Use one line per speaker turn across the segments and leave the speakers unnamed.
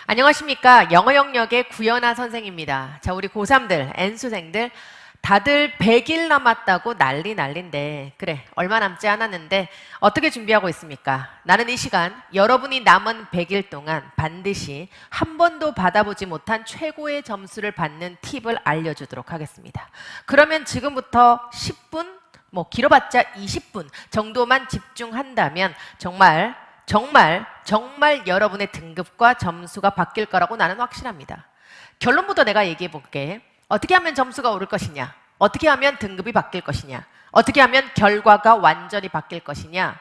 안녕하십니까. 영어 영역의 구연아 선생입니다. 자, 우리 고3들, N수생들 다들 100일 남았다고 난린데 그래, 얼마 남지 않았는데 어떻게 준비하고 있습니까? 나는 이 시간 여러분이 남은 100일 동안 반드시 한 번도 받아보지 못한 최고의 점수를 받는 팁을 알려주도록 하겠습니다. 그러면 지금부터 10분, 길어봤자 20분 정도만 집중한다면 정말 여러분의 등급과 점수가 바뀔 거라고 나는 확신합니다. 결론부터 내가 얘기해 볼게. 어떻게 하면 점수가 오를 것이냐? 어떻게 하면 등급이 바뀔 것이냐? 어떻게 하면 결과가 완전히 바뀔 것이냐?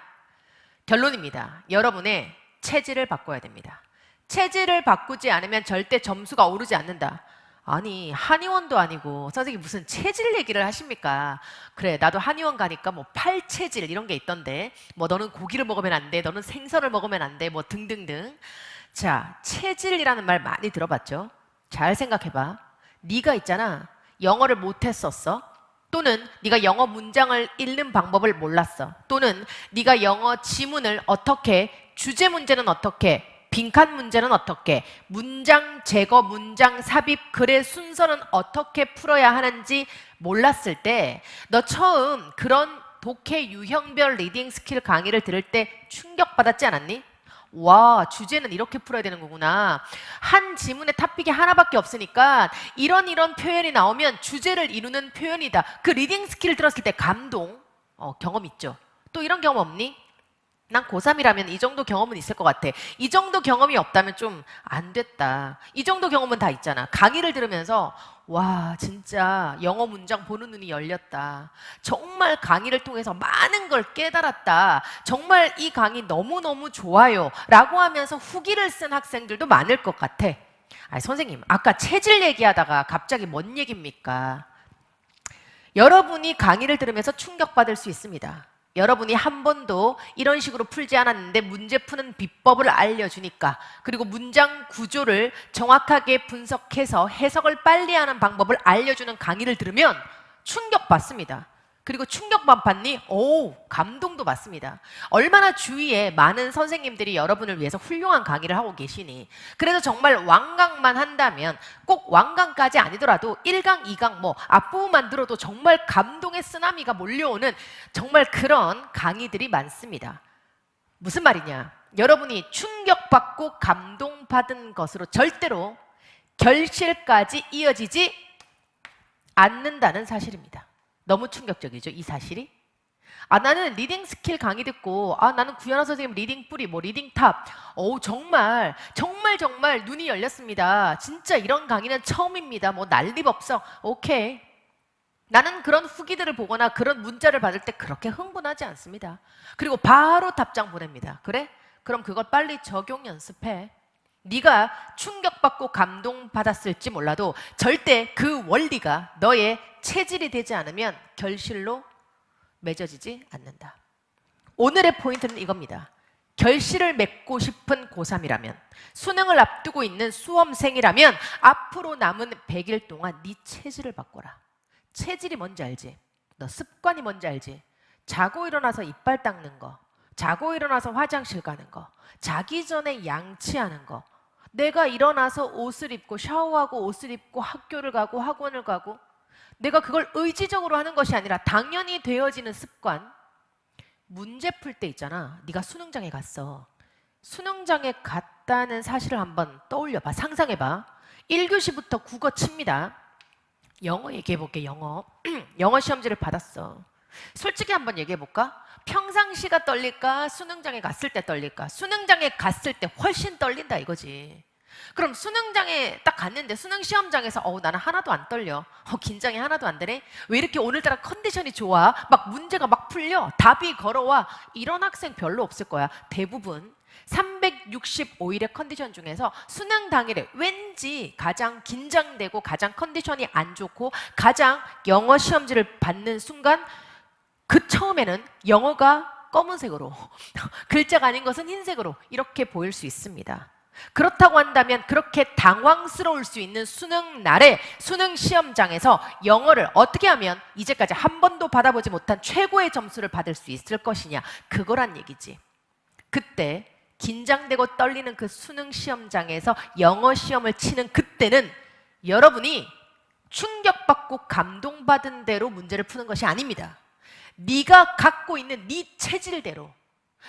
결론입니다. 여러분의 체질을 바꿔야 됩니다. 체질을 바꾸지 않으면 절대 점수가 오르지 않는다. 아니, 한의원도 아니고 선생님 무슨 체질 얘기를 하십니까? 그래, 나도 한의원 가니까 팔체질 이런 게 있던데 너는 고기를 먹으면 안 돼, 너는 생선을 먹으면 안 돼, 등등등. 자, 체질이라는 말 많이 들어봤죠? 잘 생각해봐. 네가 있잖아, 영어를 못했었어, 또는 네가 영어 문장을 읽는 방법을 몰랐어, 또는 네가 영어 지문을 어떻게, 주제 문제는 어떻게, 빈칸 문제는 어떻게, 문장 제거, 문장 삽입, 글의 순서는 어떻게 풀어야 하는지 몰랐을 때 너 처음 그런 독해 유형별 리딩 스킬 강의를 들을 때 충격받았지 않았니? 와, 주제는 이렇게 풀어야 되는 거구나. 한 지문에 탑픽이 하나밖에 없으니까 이런 표현이 나오면 주제를 이루는 표현이다. 그 리딩 스킬을 들었을 때 감동, 경험 있죠? 또 이런 경험 없니? 난 고3이라면 이 정도 경험은 있을 것 같아. 이 정도 경험이 없다면 좀 안 됐다. 이 정도 경험은 다 있잖아. 강의를 들으면서 와, 진짜 영어 문장 보는 눈이 열렸다. 정말 강의를 통해서 많은 걸 깨달았다. 정말 이 강의 너무너무 좋아요 라고 하면서 후기를 쓴 학생들도 많을 것 같아. 아니, 선생님, 아까 체질 얘기하다가 갑자기 뭔 얘기입니까? 여러분이 강의를 들으면서 충격받을 수 있습니다. 여러분이 한 번도 이런 식으로 풀지 않았는데 문제 푸는 비법을 알려주니까, 그리고 문장 구조를 정확하게 분석해서 해석을 빨리 하는 방법을 알려주는 강의를 들으면 충격받습니다. 그리고 충격만 받니? 오, 감동도 받습니다. 얼마나 주위에 많은 선생님들이 여러분을 위해서 훌륭한 강의를 하고 계시니. 그래서 정말 완강만 한다면, 꼭 완강까지 아니더라도 1강, 2강 앞부분만 들어도 정말 감동의 쓰나미가 몰려오는 정말 그런 강의들이 많습니다. 무슨 말이냐? 여러분이 충격받고 감동받은 것으로 절대로 결실까지 이어지지 않는다는 사실입니다. 너무 충격적이죠, 이 사실이? 나는 리딩 스킬 강의 듣고 나는 구연아 선생님 리딩 뿌리, 리딩 탑, 정말 눈이 열렸습니다. 진짜 이런 강의는 처음입니다. 난리법석. 오케이. 나는 그런 후기들을 보거나 그런 문자를 받을 때 그렇게 흥분하지 않습니다. 그리고 바로 답장 보냅니다. 그래? 그럼 그걸 빨리 적용 연습해. 네가 충격받고 감동받았을지 몰라도 절대 그 원리가 너의 체질이 되지 않으면 결실로 맺어지지 않는다. 오늘의 포인트는 이겁니다. 결실을 맺고 싶은 고3이라면, 수능을 앞두고 있는 수험생이라면 앞으로 남은 100일 동안 네 체질을 바꿔라. 체질이 뭔지 알지? 너 습관이 뭔지 알지? 자고 일어나서 이빨 닦는 거, 자고 일어나서 화장실 가는 거, 자기 전에 양치하는 거, 내가 일어나서 옷을 입고 샤워하고 옷을 입고 학교를 가고 학원을 가고, 내가 그걸 의지적으로 하는 것이 아니라 당연히 되어지는 습관. 문제 풀 때 있잖아, 네가 수능장에 갔어. 수능장에 갔다는 사실을 한번 떠올려봐. 상상해봐. 1교시부터 국어 칩니다. 영어 얘기해볼게. 영어 영어 시험지를 받았어. 솔직히 한번 얘기해볼까? 평상시가 떨릴까? 수능장에 갔을 때 떨릴까? 수능장에 갔을 때 훨씬 떨린다 이거지. 그럼 수능장에 딱 갔는데 수능 시험장에서 나는 하나도 안 떨려. 긴장이 하나도 안 되네. 왜 이렇게 오늘따라 컨디션이 좋아? 문제가 풀려. 답이 걸어와. 이런 학생 별로 없을 거야. 대부분 365일의 컨디션 중에서 수능 당일에 왠지 가장 긴장되고 가장 컨디션이 안 좋고 가장 영어 시험지를 받는 순간, 그 처음에는 영어가 검은색으로 글자가 아닌 것은 흰색으로 이렇게 보일 수 있습니다. 그렇다고 한다면 그렇게 당황스러울 수 있는 수능 날에 수능 시험장에서 영어를 어떻게 하면 이제까지 한 번도 받아보지 못한 최고의 점수를 받을 수 있을 것이냐, 그거란 얘기지. 그때 긴장되고 떨리는 그 수능 시험장에서 영어 시험을 치는 그때는 여러분이 충격받고 감동받은 대로 문제를 푸는 것이 아닙니다. 네가 갖고 있는 네 체질대로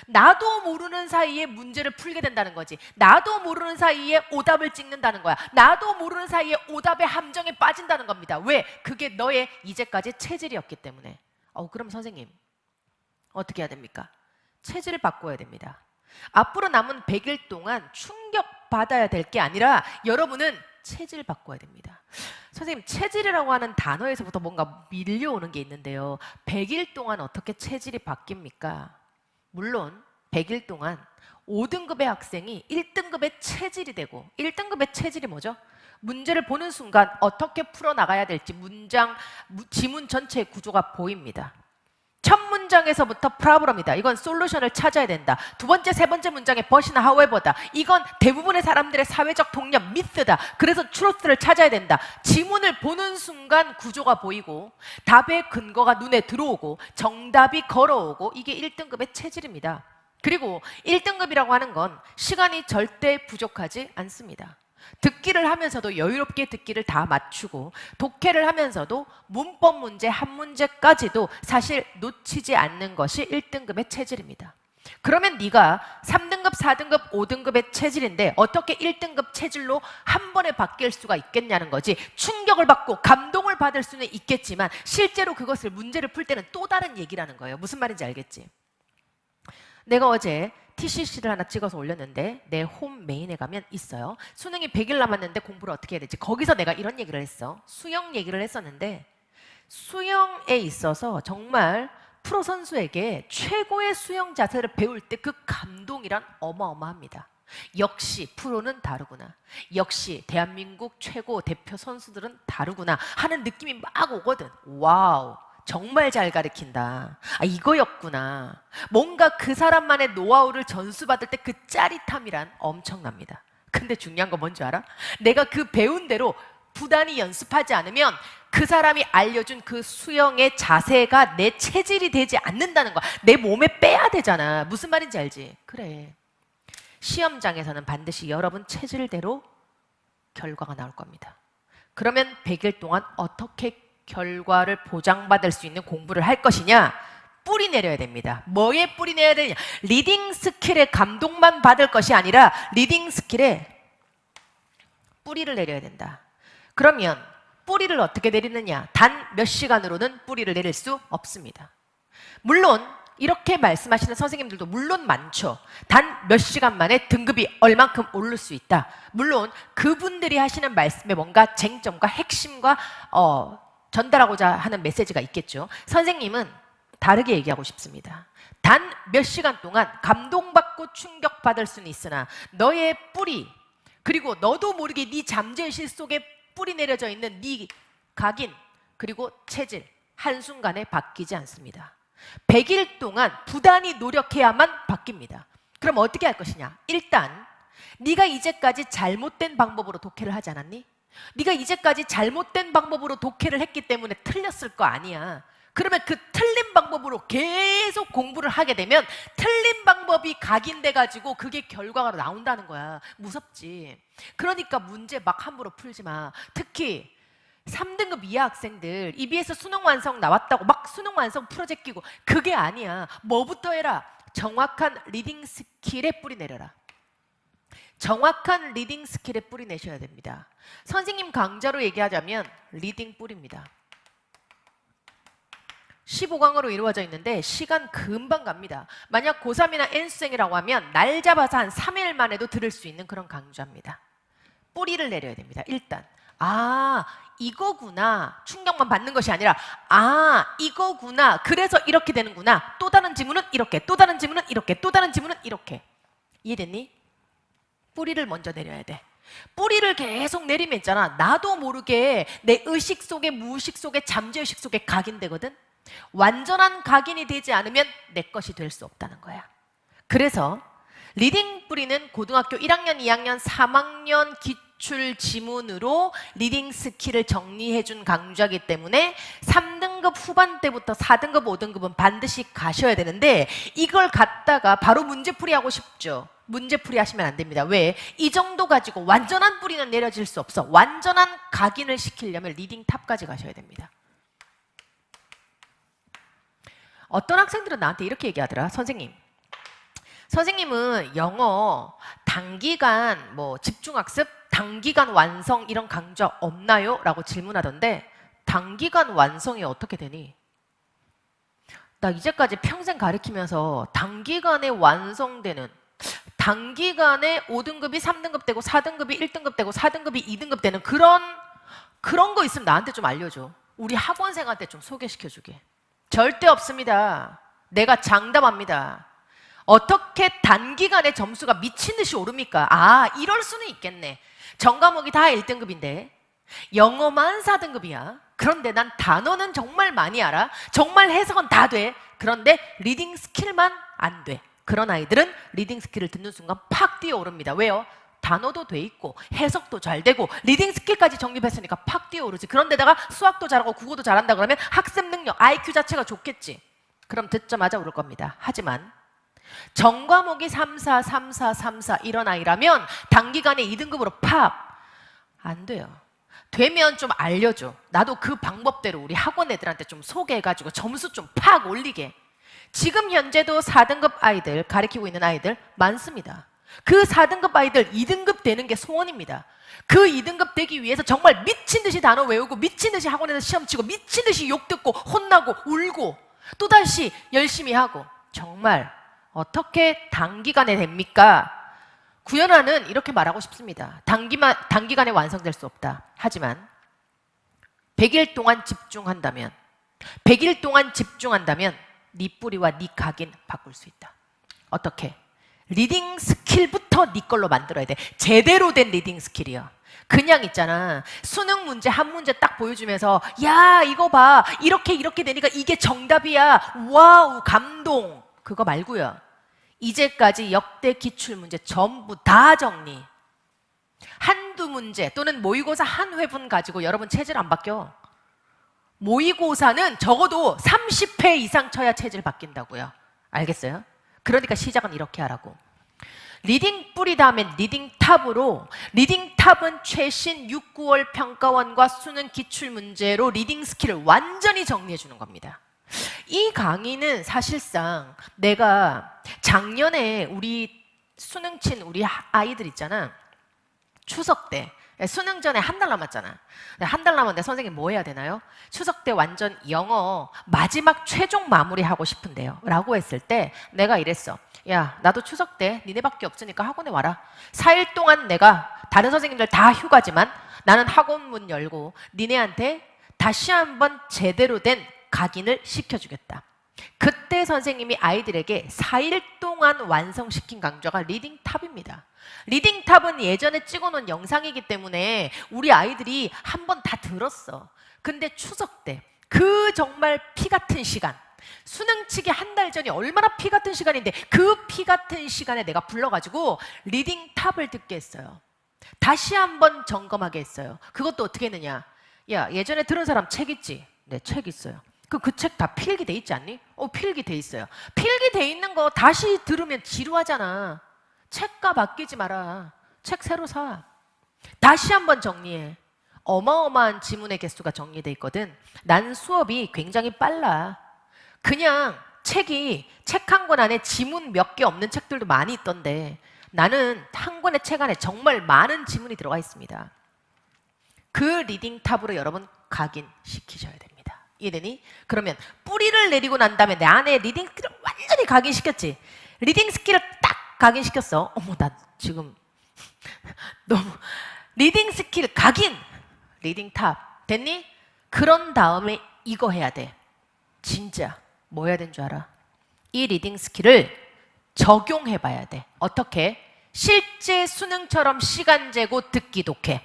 나도 모르는 사이에 문제를 풀게 된다는 거지. 나도 모르는 사이에 오답을 찍는다는 거야. 나도 모르는 사이에 오답의 함정에 빠진다는 겁니다. 왜? 그게 너의 이제까지 체질이었기 때문에. 그럼 선생님 어떻게 해야 됩니까? 체질을 바꿔야 됩니다. 앞으로 남은 100일 동안 충격받아야 될 게 아니라 여러분은 체질 바꿔야 됩니다. 선생님, 체질이라고 하는 단어에서부터 뭔가 밀려오는 게 있는데요. 100일 동안 어떻게 체질이 바뀝니까? 물론 100일 동안 5등급의 학생이 1등급의 체질이 되고, 1등급의 체질이 뭐죠? 문제를 보는 순간 어떻게 풀어나가야 될지 지문 전체의 구조가 보입니다. 첫 문장에서부터 프라브럼이다. 이건 솔루션을 찾아야 된다. 두 번째, 세 번째 문장에 버시나 하웨버다. 이건 대부분의 사람들의 사회적 동력 미스다. 그래서 트루스를 찾아야 된다. 지문을 보는 순간 구조가 보이고 답의 근거가 눈에 들어오고 정답이 걸어오고 이게 1등급의 체질입니다. 그리고 1등급이라고 하는 건 시간이 절대 부족하지 않습니다. 듣기를 하면서도 여유롭게 듣기를 다 맞추고 독해를 하면서도 문법 문제 한 문제까지도 사실 놓치지 않는 것이 1등급의 체질입니다. 그러면 네가 3등급, 4등급, 5등급의 체질인데 어떻게 1등급 체질로 한 번에 바뀔 수가 있겠냐는 거지. 충격을 받고 감동을 받을 수는 있겠지만 실제로 그것을 문제를 풀 때는 또 다른 얘기라는 거예요. 무슨 말인지 알겠지? 내가 어제 TCC를 하나 찍어서 올렸는데 내 홈 메인에 가면 있어요. 수능이 100일 남았는데 공부를 어떻게 해야 되지? 거기서 내가 이런 얘기를 했어. 수영 얘기를 했었는데 수영에 있어서 정말 프로 선수에게 최고의 수영 자세를 배울 때 그 감동이란 어마어마합니다. 역시 프로는 다르구나. 역시 대한민국 최고 대표 선수들은 다르구나 하는 느낌이 막 오거든. 와우. 정말 잘 가르친다. 이거였구나. 뭔가 그 사람만의 노하우를 전수받을 때 그 짜릿함이란 엄청납니다. 근데 중요한 건 뭔지 알아? 내가 그 배운 대로 부단히 연습하지 않으면 그 사람이 알려준 그 수영의 자세가 내 체질이 되지 않는다는 거야. 내 몸에 빼야 되잖아. 무슨 말인지 알지? 그래. 시험장에서는 반드시 여러분 체질대로 결과가 나올 겁니다. 그러면 100일 동안 어떻게 결과를 보장받을 수 있는 공부를 할 것이냐? 뿌리 내려야 됩니다. 뭐에 뿌리 내야 되냐? 리딩 스킬에 감동만 받을 것이 아니라 리딩 스킬에 뿌리를 내려야 된다. 그러면 뿌리를 어떻게 내리느냐? 단 몇 시간으로는 뿌리를 내릴 수 없습니다. 물론 이렇게 말씀하시는 선생님들도 물론 많죠. 단 몇 시간 만에 등급이 얼만큼 오를 수 있다. 물론 그분들이 하시는 말씀에 뭔가 쟁점과 핵심과 전달하고자 하는 메시지가 있겠죠. 선생님은 다르게 얘기하고 싶습니다. 단 몇 시간 동안 감동받고 충격받을 수는 있으나 너의 뿌리, 그리고 너도 모르게 네 잠재의식 속에 뿌리 내려져 있는 네 각인, 그리고 체질 한순간에 바뀌지 않습니다. 100일 동안 부단히 노력해야만 바뀝니다. 그럼 어떻게 할 것이냐? 일단 네가 이제까지 잘못된 방법으로 독해를 하지 않았니? 네가 이제까지 잘못된 방법으로 독해를 했기 때문에 틀렸을 거 아니야. 그러면 그 틀린 방법으로 계속 공부를 하게 되면 틀린 방법이 각인돼가지고 그게 결과가 나온다는 거야. 무섭지? 그러니까 문제 막 함부로 풀지 마. 특히 3등급 이하 학생들 EBS 수능 완성 나왔다고 막 수능 완성 프로젝트 끼고 그게 아니야. 뭐부터 해라? 정확한 리딩 스킬에 뿌리 내려라. 정확한 리딩 스킬에 뿌리 내셔야 됩니다. 선생님 강좌로 얘기하자면 리딩 뿌리입니다. 15강으로 이루어져 있는데 시간 금방 갑니다. 만약 고3이나 N수생이라고 하면 날 잡아서 한 3일만 해도 들을 수 있는 그런 강좌입니다. 뿌리를 내려야 됩니다. 일단 이거구나. 충격만 받는 것이 아니라 이거구나. 그래서 이렇게 되는구나. 또 다른 지문은 이렇게, 또 다른 지문은 이렇게, 또 다른 지문은 이렇게. 이해됐니? 뿌리를 먼저 내려야 돼. 뿌리를 계속 내리면 있잖아. 나도 모르게 내 의식 속에, 무의식 속에, 잠재의식 속에 각인되거든. 완전한 각인이 되지 않으면 내 것이 될 수 없다는 거야. 그래서 리딩 뿌리는 고등학교 1학년, 2학년, 3학년 기출 지문으로 리딩 스킬을 정리해준 강좌이기 때문에 3등급 후반대부터 4등급, 5등급은 반드시 가셔야 되는데 이걸 갖다가 바로 문제풀이 하고 싶죠. 문제풀이 하시면 안 됩니다. 왜? 이 정도 가지고 완전한 뿌리는 내려질 수 없어. 완전한 각인을 시키려면 리딩 탑까지 가셔야 됩니다. 어떤 학생들은 나한테 이렇게 얘기하더라. 선생님은 영어 단기간 뭐 집중학습, 단기간 완성 이런 강좌 없나요? 라고 질문하던데 단기간 완성이 어떻게 되니? 나 이제까지 평생 가르치면서 단기간에 완성되는 단기간에 5등급이 3등급 되고 4등급이 1등급 되고 4등급이 2등급 되는 그런 거 있으면 나한테 좀 알려줘. 우리 학원생한테 좀 소개시켜주게. 절대 없습니다. 내가 장담합니다. 어떻게 단기간에 점수가 미친 듯이 오릅니까? 아, 이럴 수는 있겠네. 전 과목이 다 1등급인데 영어만 4등급이야. 그런데 난 단어는 정말 많이 알아. 정말 해석은 다 돼. 그런데 리딩 스킬만 안 돼. 그런 아이들은 리딩 스킬을 듣는 순간 팍 뛰어오릅니다. 왜요? 단어도 돼 있고 해석도 잘 되고 리딩 스킬까지 정립했으니까 팍 뛰어오르지. 그런데다가 수학도 잘하고 국어도 잘한다 그러면 학습 능력, IQ 자체가 좋겠지. 그럼 듣자마자 오를 겁니다. 하지만 전 과목이 3, 4, 3, 4, 3, 4 이런 아이라면 단기간에 2등급으로 팝 안 돼요. 되면 좀 알려줘. 나도 그 방법대로 우리 학원 애들한테 좀 소개해가지고 점수 좀 팍 올리게. 지금 현재도 4등급 아이들 가르치고 있는 아이들 많습니다. 그 4등급 아이들 2등급 되는 게 소원입니다. 그 2등급 되기 위해서 정말 미친 듯이 단어 외우고 미친 듯이 학원에서 시험 치고 미친 듯이 욕 듣고 혼나고 울고 또다시 열심히 하고. 정말 어떻게 단기간에 됩니까? 구현아는 이렇게 말하고 싶습니다. 단기간에 완성될 수 없다. 하지만 100일 동안 집중한다면 네 뿌리와 네 각인 바꿀 수 있다. 어떻게? 리딩 스킬부터 네 걸로 만들어야 돼. 제대로 된 리딩 스킬이야. 그냥 있잖아. 수능 문제 한 문제 딱 보여주면서 야 이거 봐. 이렇게 되니까 이게 정답이야. 와우 감동. 그거 말고요. 이제까지 역대 기출문제 전부 다 정리. 한두 문제 또는 모의고사 한 회분 가지고 여러분 체질 안 바뀌어. 모의고사는 적어도 30회 이상 쳐야 체질 바뀐다고요. 알겠어요? 그러니까 시작은 이렇게 하라고. 리딩 뿌리 다음에 리딩 탑으로 리딩 탑은 최신 6, 9월 평가원과 수능 기출문제로 리딩 스킬을 완전히 정리해 주는 겁니다. 이 강의는 사실상 내가 작년에 우리 수능 친 우리 아이들 있잖아. 추석 때 수능 전에 한 달 남았잖아. 한 달 남았는데 선생님 뭐 해야 되나요? 추석 때 완전 영어 마지막 최종 마무리하고 싶은데요 라고 했을 때 내가 이랬어. 야 나도 추석 때 니네밖에 없으니까 학원에 와라. 4일 동안 내가 다른 선생님들 다 휴가지만 나는 학원 문 열고 니네한테 다시 한번 제대로 된 각인을 시켜주겠다. 그때 선생님이 아이들에게 4일 동안 완성시킨 강좌가 리딩 탑입니다. 리딩 탑은 예전에 찍어놓은 영상이기 때문에 우리 아이들이 한 번 다 들었어. 근데 추석 때 그 정말 피 같은 시간, 수능 치기 한 달 전이 얼마나 피 같은 시간인데 그 피 같은 시간에 내가 불러가지고 리딩 탑을 듣게 했어요. 다시 한번 점검하게 했어요. 그것도 어떻게 했느냐. 야 예전에 들은 사람 책 있지? 네 책 있어요. 그 책 다 필기 돼 있지 않니? 필기 돼 있어요. 필기 돼 있는 거 다시 들으면 지루하잖아. 책가 바뀌지 마라. 책 새로 사. 다시 한번 정리해. 어마어마한 지문의 개수가 정리돼 있거든. 난 수업이 굉장히 빨라. 그냥 책 한 권 안에 지문 몇 개 없는 책들도 많이 있던데 나는 한 권의 책 안에 정말 많은 지문이 들어가 있습니다. 그 리딩 탑으로 여러분 각인시키셔야 됩니다. 이해되니? 그러면 뿌리를 내리고 난 다음에 내 안에 리딩 스킬을 완전히 각인시켰지. 리딩 스킬을 딱 각인시켰어. 어머 나 지금 너무 리딩 스킬 각인 리딩 탑 됐니? 그런 다음에 이거 해야 돼. 진짜 뭐 해야 되는 줄 알아? 이 리딩 스킬을 적용해 봐야 돼. 어떻게? 실제 수능처럼 시간 재고 듣기 독해.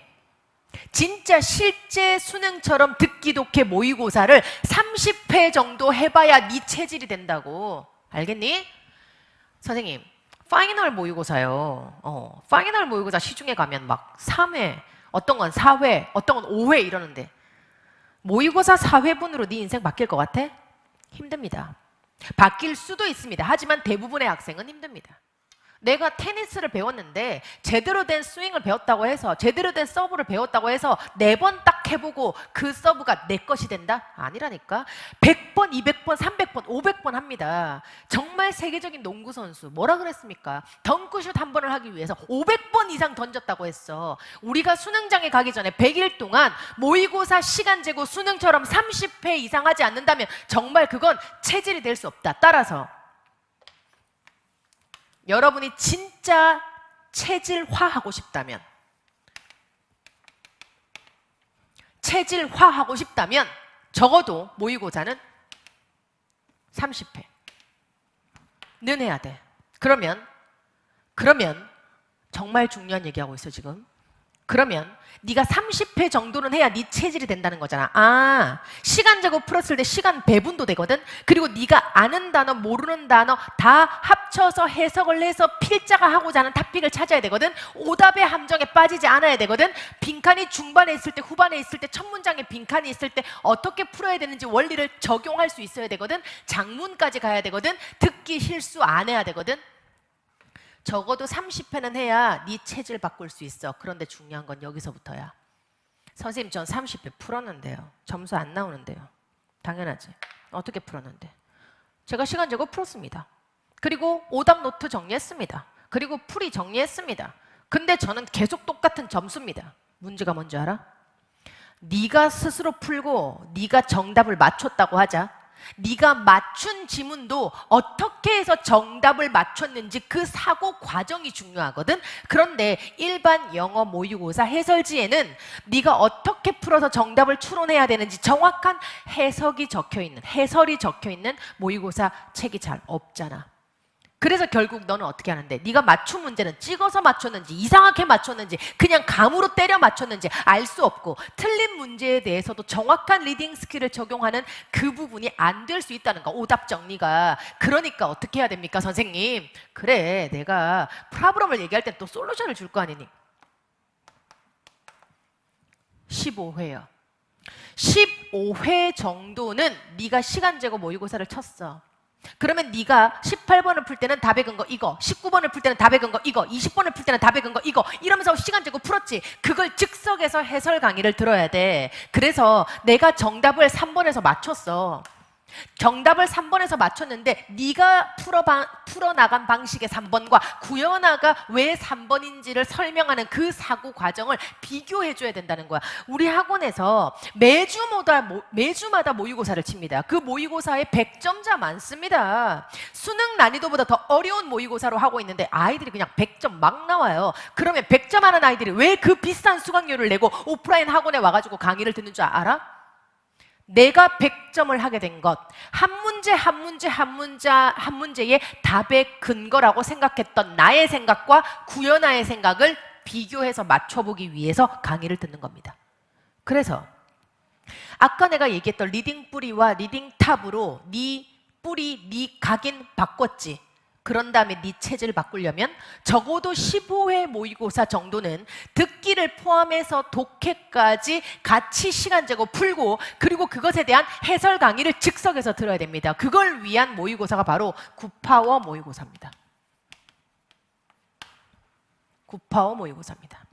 진짜 실제 수능처럼 듣기 독해 모의고사를 30회 정도 해봐야 네 체질이 된다고. 알겠니? 선생님 파이널 모의고사요. 파이널 모의고사 시중에 가면 막 3회, 어떤 건 4회, 어떤 건 5회 이러는데 모의고사 4회분으로 네 인생 바뀔 것 같아? 힘듭니다. 바뀔 수도 있습니다. 하지만 대부분의 학생은 힘듭니다. 내가 테니스를 배웠는데 제대로 된 스윙을 배웠다고 해서 제대로 된 서브를 배웠다고 해서 4번 딱 해보고 그 서브가 내 것이 된다? 아니라니까. 100번, 200번, 300번, 500번 합니다. 정말 세계적인 농구 선수 뭐라 그랬습니까? 덩크슛 한 번을 하기 위해서 500번 이상 던졌다고 했어. 우리가 수능장에 가기 전에 100일 동안 모의고사 시간 재고 수능처럼 30회 이상 하지 않는다면 정말 그건 체질이 될 수 없다. 따라서 여러분이 진짜 체질화하고 싶다면 적어도 모의고사는 30회는 해야 돼. 그러면 정말 중요한 얘기하고 있어 지금. 그러면 네가 30회 정도는 해야 네 체질이 된다는 거잖아. 아, 시간 제곱 풀었을 때 시간 배분도 되거든. 그리고 네가 아는 단어 모르는 단어 다 합쳐서 해석을 해서 필자가 하고자 하는 탑픽을 찾아야 되거든. 오답의 함정에 빠지지 않아야 되거든. 빈칸이 중반에 있을 때 후반에 있을 때 첫 문장에 빈칸이 있을 때 어떻게 풀어야 되는지 원리를 적용할 수 있어야 되거든. 장문까지 가야 되거든. 듣기 실수 안 해야 되거든. 적어도 30회는 해야 네 체질 바꿀 수 있어. 그런데 중요한 건 여기서부터야. 선생님 전 30회 풀었는데요. 점수 안 나오는데요. 당연하지. 어떻게 풀었는데? 제가 시간 재고 풀었습니다. 그리고 오답 노트 정리했습니다. 그리고 풀이 정리했습니다. 근데 저는 계속 똑같은 점수입니다. 문제가 뭔지 알아? 네가 스스로 풀고 네가 정답을 맞췄다고 하자. 네가 맞춘 지문도 어떻게 해서 정답을 맞췄는지 그 사고 과정이 중요하거든. 그런데 일반 영어 모의고사 해설지에는 네가 어떻게 풀어서 정답을 추론해야 되는지 정확한 해설이 적혀있는 모의고사 책이 잘 없잖아. 그래서 결국 너는 어떻게 하는데? 네가 맞춘 문제는 찍어서 맞췄는지 이상하게 맞췄는지 그냥 감으로 때려 맞췄는지 알 수 없고 틀린 문제에 대해서도 정확한 리딩 스킬을 적용하는 그 부분이 안 될 수 있다는 거. 오답 정리가. 그러니까 어떻게 해야 됩니까 선생님? 그래 내가 프로블럼을 얘기할 땐 또 솔루션을 줄 거 아니니. 15회요. 15회 정도는 네가 시간 재고 모의고사를 쳤어. 그러면 네가 18번을 풀 때는 답에 근거 이거, 19번을 풀 때는 답에 근거 이거, 20번을 풀 때는 답에 근거 이거 이러면서 시간 재고 풀었지. 그걸 즉석에서 해설 강의를 들어야 돼. 그래서 내가 정답을 3번에서 맞췄어. 정답을 3번에서 맞췄는데 네가 풀어나간 방식의 3번과 구현아가 왜 3번인지를 설명하는 그 사고 과정을 비교해줘야 된다는 거야. 우리 학원에서 매주마다 모의고사를 칩니다. 그 모의고사에 100점자 많습니다. 수능 난이도보다 더 어려운 모의고사로 하고 있는데 아이들이 그냥 100점 막 나와요. 그러면 100점 하는 아이들이 왜 그 비싼 수강료를 내고 오프라인 학원에 와가지고 강의를 듣는 줄 알아? 내가 100점을 하게 된 것, 한 문제의 답의 근거라고 생각했던 나의 생각과 구현아의 생각을 비교해서 맞춰보기 위해서 강의를 듣는 겁니다. 그래서 아까 내가 얘기했던 리딩 뿌리와 리딩 탑으로 네 뿌리, 네 각인 바꿨지. 그런 다음에 네 체질을 바꾸려면 적어도 15회 모의고사 정도는 듣기를 포함해서 독해까지 같이 시간 재고 풀고 그리고 그것에 대한 해설 강의를 즉석에서 들어야 됩니다. 그걸 위한 모의고사가 바로 9파워 모의고사입니다. 9파워 모의고사입니다.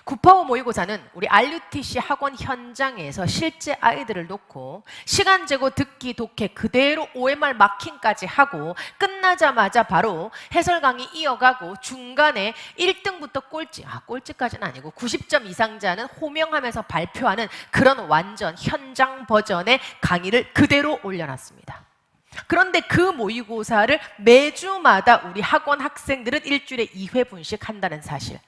9파워 모의고사는 우리 RUTC 학원 현장에서 실제 아이들을 놓고 시간 재고 듣기 독해 그대로 OMR 마킹까지 하고 끝나자마자 바로 해설 강의 이어가고 중간에 1등부터 꼴찌까지는 아니고 90점 이상자는 호명하면서 발표하는 그런 완전 현장 버전의 강의를 그대로 올려놨습니다. 그런데 그 모의고사를 매주마다 우리 학원 학생들은 일주일에 2회분씩 한다는 사실.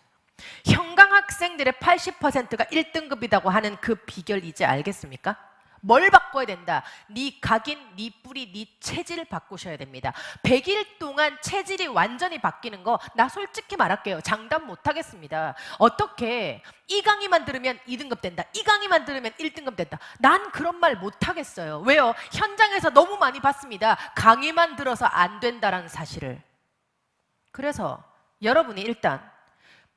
현강 학생들의 80%가 1등급이라고 하는 그 비결 이제 알겠습니까? 뭘 바꿔야 된다? 네 각인, 네 뿌리, 네 체질을 바꾸셔야 됩니다. 100일 동안 체질이 완전히 바뀌는 거 나 솔직히 말할게요. 장담 못하겠습니다. 어떻게 이 강의만 들으면 2등급 된다. 이 강의만 들으면 1등급 된다. 난 그런 말 못하겠어요. 왜요? 현장에서 너무 많이 봤습니다. 강의만 들어서 안 된다라는 사실을. 그래서 여러분이 일단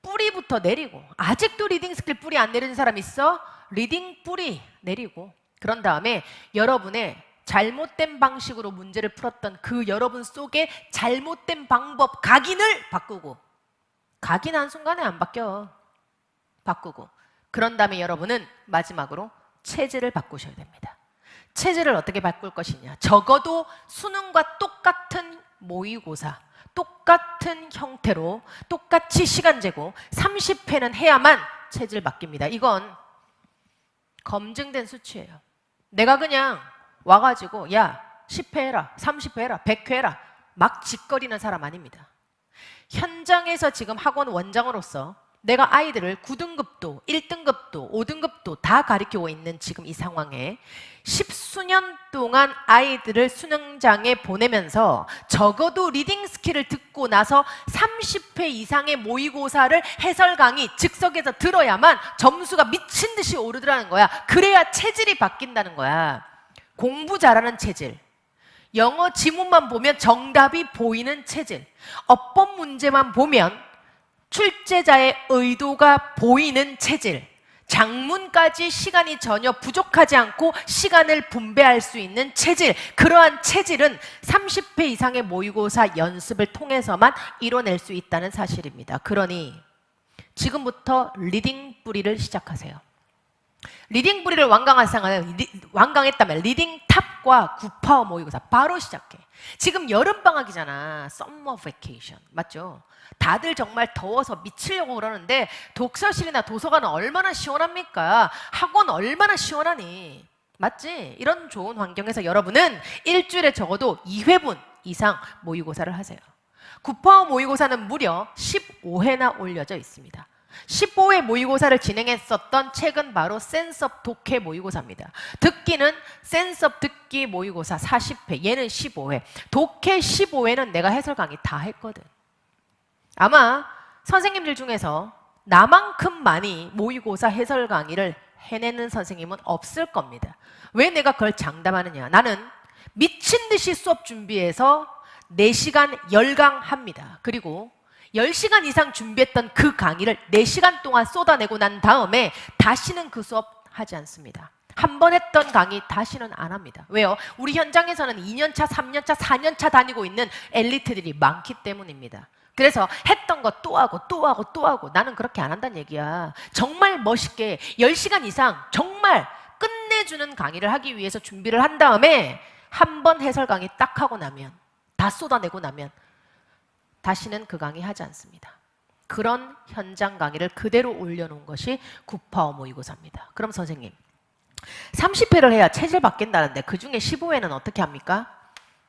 뿌리부터 내리고 아직도 리딩 스킬 뿌리 안 내리는 사람 있어? 리딩 뿌리 내리고 그런 다음에 여러분의 잘못된 방식으로 문제를 풀었던 그 여러분 속에 잘못된 방법 각인을 바꾸고, 각인 한순간에 안 바뀌어. 바꾸고, 그런 다음에 여러분은 마지막으로 체질을 바꾸셔야 됩니다. 체질을 어떻게 바꿀 것이냐. 적어도 수능과 똑같은 모의고사, 똑같은 형태로 똑같이 시간 재고 30회는 해야만 체질 바뀝니다. 이건 검증된 수치예요. 내가 그냥 와가지고 야 10회 해라, 30회 해라, 100회 해라 막 짓거리는 사람 아닙니다. 현장에서 지금 학원 원장으로서 내가 아이들을 9등급도, 1등급도, 5등급도 다 가르치고 있는 지금 이 상황에 10수년 동안 아이들을 수능장에 보내면서 적어도 리딩 스킬을 듣고 나서 30회 이상의 모의고사를 해설 강의 즉석에서 들어야만 점수가 미친 듯이 오르더라는 거야. 그래야 체질이 바뀐다는 거야. 공부 잘하는 체질, 영어 지문만 보면 정답이 보이는 체질, 어법 문제만 보면 출제자의 의도가 보이는 체질, 장문까지 시간이 전혀 부족하지 않고 시간을 분배할 수 있는 체질, 그러한 체질은 30회 이상의 모의고사 연습을 통해서만 이뤄낼 수 있다는 사실입니다. 그러니 지금부터 리딩 뿌리를 시작하세요. 리딩 뿌리를 완강했다면 리딩 탑과 9파워 모의고사 바로 시작해. 지금 여름방학이잖아. Summer vacation. 맞죠? 다들 정말 더워서 미치려고 그러는데 독서실이나 도서관은 얼마나 시원합니까? 학원 얼마나 시원하니? 맞지? 이런 좋은 환경에서 여러분은 일주일에 적어도 2회분 이상 모의고사를 하세요. 9파워 모의고사는 무려 15회나 올려져 있습니다. 15회 모의고사를 진행했었던 책은 바로 센스업 독해 모의고사입니다. 듣기는 센스업 듣기 모의고사 40회, 얘는 15회. 독해 15회는 내가 해설 강의 다 했거든. 아마 선생님들 중에서 나만큼 많이 모의고사 해설 강의를 해내는 선생님은 없을 겁니다. 왜 내가 그걸 장담하느냐. 나는 미친 듯이 수업 준비해서 4시간 열강합니다. 그리고 10시간 이상 준비했던 그 강의를 4시간 동안 쏟아내고 난 다음에 다시는 그 수업 하지 않습니다. 한 번 했던 강의 다시는 안 합니다. 왜요? 우리 현장에서는 2년차, 3년차, 4년차 다니고 있는 엘리트들이 많기 때문입니다. 그래서 했던 거 또 하고 또 하고 또 하고 나는 그렇게 안 한다는 얘기야. 정말 멋있게 10시간 이상 정말 끝내주는 강의를 하기 위해서 준비를 한 다음에 한 번 해설 강의 딱 하고 나면 다 쏟아내고 나면 다시는 그 강의 하지 않습니다. 그런 현장 강의를 그대로 올려놓은 것이 9파워 모의고사입니다. 그럼 선생님 30회를 해야 체질 바뀐다는데 그중에 15회는 어떻게 합니까?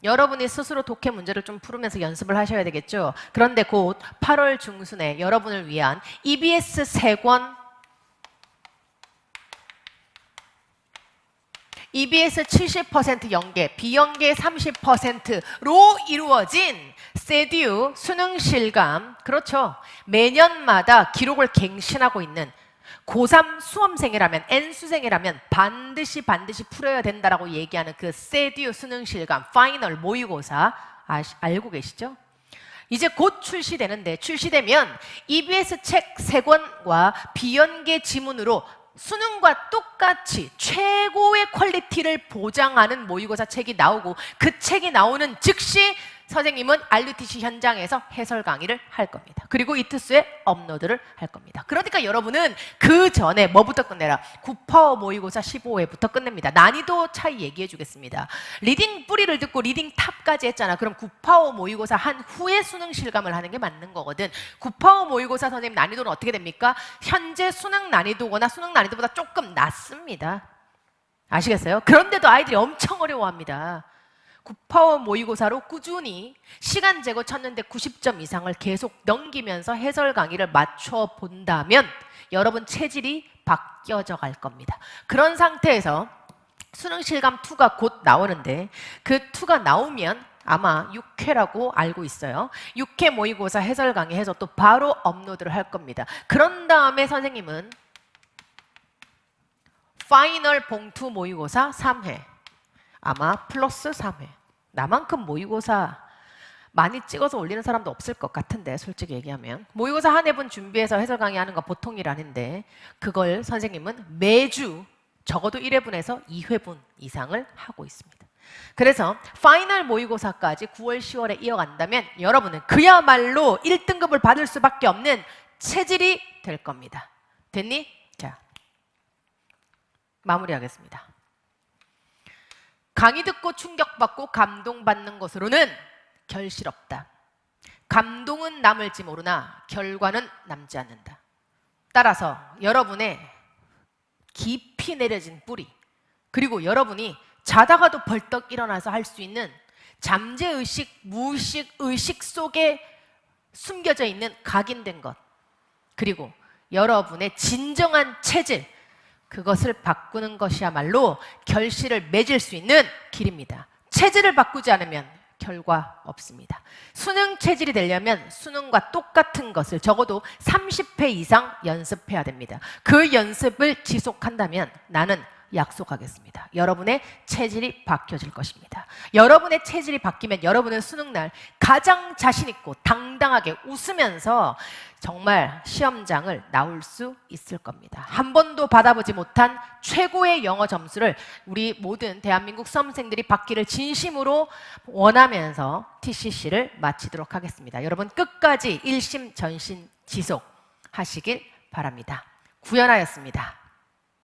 여러분이 스스로 독해 문제를 좀 풀으면서 연습을 하셔야 되겠죠. 그런데 곧 8월 중순에 여러분을 위한 EBS 3권, EBS 70% 연계, 비연계 30%로 이루어진 세듀 수능 실감, 그렇죠. 매년마다 기록을 갱신하고 있는 고3 수험생이라면, N수생이라면 반드시 풀어야 된다라고 얘기하는 그 세듀 수능 실감, 파이널 모의고사 알고 계시죠? 이제 곧 출시되는데 출시되면 EBS 책 3권과 비연계 지문으로 수능과 똑같이 최고의 퀄리티를 보장하는 모의고사 책이 나오고 그 책이 나오는 즉시 선생님은 RUTC 현장에서 해설 강의를 할 겁니다. 그리고 이트스에 업로드를 할 겁니다. 그러니까 여러분은 그 전에 뭐부터 끝내라? 9파워 모의고사 15회부터 끝냅니다. 난이도 차이 얘기해 주겠습니다. 리딩 뿌리를 듣고 리딩 탑까지 했잖아. 그럼 9파워 모의고사 한 후에 수능 실감을 하는 게 맞는 거거든. 9파워 모의고사 선생님 난이도는 어떻게 됩니까? 현재 수능 난이도거나 수능 난이도보다 조금 낮습니다. 아시겠어요? 그런데도 아이들이 엄청 어려워합니다. 9파워 모의고사로 꾸준히 시간 재고 쳤는데 90점 이상을 계속 넘기면서 해설 강의를 맞춰 본다면 여러분 체질이 바뀌어져 갈 겁니다. 그런 상태에서 수능 실감 2가 곧 나오는데 그 2가 나오면 아마 6회라고 알고 있어요. 6회 모의고사 해설 강의 해서 또 바로 업로드를 할 겁니다. 그런 다음에 선생님은 파이널 봉투 모의고사 3회 아마 플러스 3회. 나만큼 모의고사 많이 찍어서 올리는 사람도 없을 것 같은데 솔직히 얘기하면 모의고사 한 회분 준비해서 해설 강의하는 거 보통 일 아닌데 그걸 선생님은 매주 적어도 1회분에서 2회분 이상을 하고 있습니다. 그래서 파이널 모의고사까지 9월, 10월에 이어간다면 여러분은 그야말로 1등급을 받을 수밖에 없는 체질이 될 겁니다. 됐니? 자, 마무리하겠습니다. 강의 듣고 충격받고 감동받는 것으로는 결실 없다. 감동은 남을지 모르나 결과는 남지 않는다. 따라서 여러분의 깊이 내려진 뿌리, 그리고 여러분이 자다가도 벌떡 일어나서 할 수 있는 잠재의식, 무의식, 의식 속에 숨겨져 있는 각인된 것, 그리고 여러분의 진정한 체질, 그것을 바꾸는 것이야말로 결실을 맺을 수 있는 길입니다. 체질을 바꾸지 않으면 결과 없습니다. 수능 체질이 되려면 수능과 똑같은 것을 적어도 30회 이상 연습해야 됩니다. 그 연습을 지속한다면 나는 약속하겠습니다. 여러분의 체질이 바뀌어질 것입니다. 여러분의 체질이 바뀌면 여러분은 수능날 가장 자신 있고 당당하게 웃으면서 정말 시험장을 나올 수 있을 겁니다. 한 번도 받아보지 못한 최고의 영어 점수를 우리 모든 대한민국 수험생들이 받기를 진심으로 원하면서 TCC를 마치도록 하겠습니다. 여러분 끝까지 일심 전심 지속 하시길 바랍니다. 구현하였습니다.